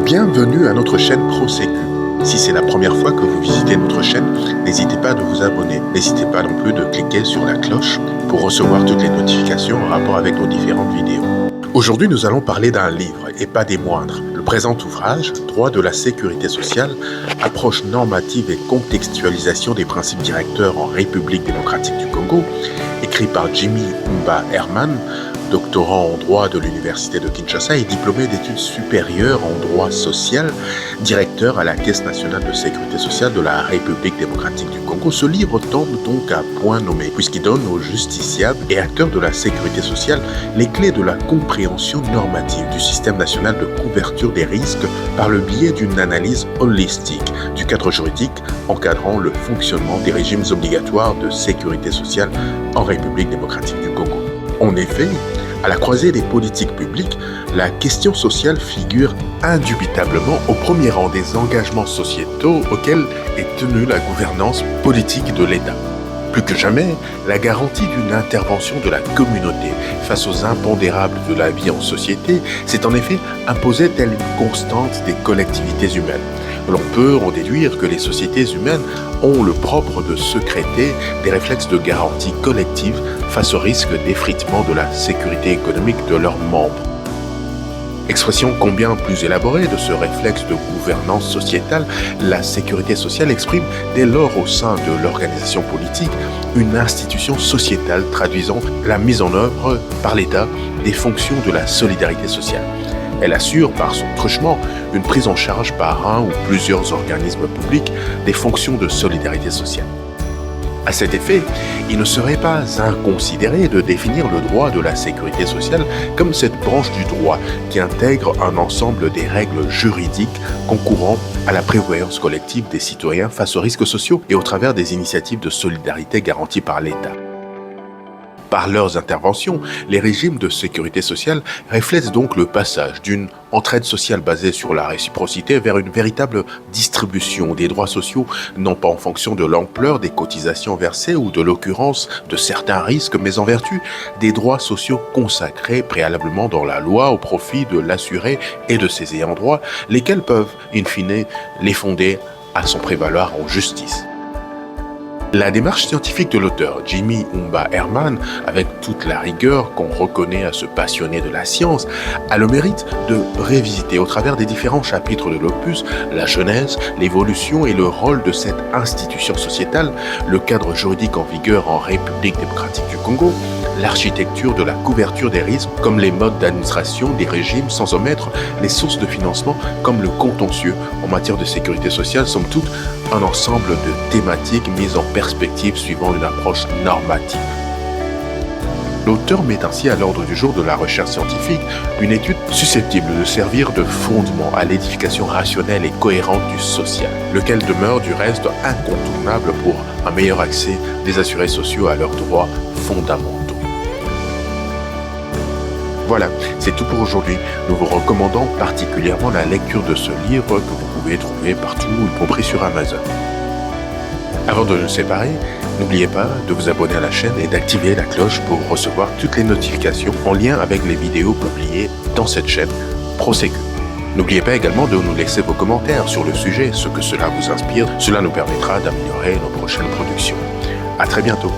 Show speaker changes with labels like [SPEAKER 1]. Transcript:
[SPEAKER 1] Bienvenue à notre chaîne ProSécu. Si c'est la première fois que vous visitez notre chaîne, n'hésitez pas à vous abonner. N'hésitez pas non plus de cliquer sur la cloche pour recevoir toutes les notifications en rapport avec nos différentes vidéos. Aujourd'hui, nous allons parler d'un livre, et pas des moindres. Le présent ouvrage, Droit de la sécurité sociale, approche normative et contextualisation des principes directeurs en République démocratique du Congo, écrit par Jimmy Umba Herman, doctorant en droit de l'Université de Kinshasa et diplômé d'études supérieures en droit social, directeur à la Caisse nationale de sécurité sociale de la République démocratique du Congo. Ce livre tombe donc à point nommé, puisqu'il donne aux justiciables et acteurs de la sécurité sociale les clés de la compréhension normative du système national de couverture des risques par le biais d'une analyse holistique du cadre juridique encadrant le fonctionnement des régimes obligatoires de sécurité sociale en République démocratique du Congo. En effet, à la croisée des politiques publiques, la question sociale figure indubitablement au premier rang des engagements sociétaux auxquels est tenue la gouvernance politique de l'État. Plus que jamais, la garantie d'une intervention de la communauté face aux impondérables de la vie en société s'est en effet imposée telle une constante des collectivités humaines. L'on peut en déduire que les sociétés humaines ont le propre de secréter des réflexes de garantie collective face au risque d'effritement de la sécurité économique de leurs membres. Expression combien plus élaborée de ce réflexe de gouvernance sociétale, la sécurité sociale exprime dès lors au sein de l'organisation politique une institution sociétale traduisant la mise en œuvre par l'État des fonctions de la solidarité sociale. Elle assure par son truchement une prise en charge par un ou plusieurs organismes publics des fonctions de solidarité sociale. À cet effet, il ne serait pas inconsidéré de définir le droit de la sécurité sociale comme cette branche du droit qui intègre un ensemble des règles juridiques concourant à la prévoyance collective des citoyens face aux risques sociaux et au travers des initiatives de solidarité garanties par l'État. Par leurs interventions, les régimes de sécurité sociale reflètent donc le passage d'une entraide sociale basée sur la réciprocité vers une véritable distribution des droits sociaux, non pas en fonction de l'ampleur des cotisations versées ou de l'occurrence de certains risques, mais en vertu des droits sociaux consacrés préalablement dans la loi au profit de l'assuré et de ses ayants droit, lesquels peuvent, in fine, les fonder à son prévaloir en justice. La démarche scientifique de l'auteur, Jimmy Umba Herman, avec toute la rigueur qu'on reconnaît à ce passionné de la science, a le mérite de révisiter au travers des différents chapitres de l'opus la genèse, l'évolution et le rôle de cette institution sociétale, le cadre juridique en vigueur en République démocratique du Congo, l'architecture de la couverture des risques comme les modes d'administration des régimes sans omettre les sources de financement comme le contentieux en matière de sécurité sociale, somme toute un ensemble de thématiques mises en perspective suivant une approche normative. L'auteur met ainsi à l'ordre du jour de la recherche scientifique une étude susceptible de servir de fondement à l'édification rationnelle et cohérente du social, lequel demeure du reste incontournable pour un meilleur accès des assurés sociaux à leurs droits fondamentaux. Voilà, c'est tout pour aujourd'hui. Nous vous recommandons particulièrement la lecture de ce livre que vous pouvez trouver partout, y compris sur Amazon. Avant de nous séparer, n'oubliez pas de vous abonner à la chaîne et d'activer la cloche pour recevoir toutes les notifications en lien avec les vidéos publiées dans cette chaîne ProSécu. N'oubliez pas également de nous laisser vos commentaires sur le sujet, ce que cela vous inspire. Cela nous permettra d'améliorer nos prochaines productions. À très bientôt.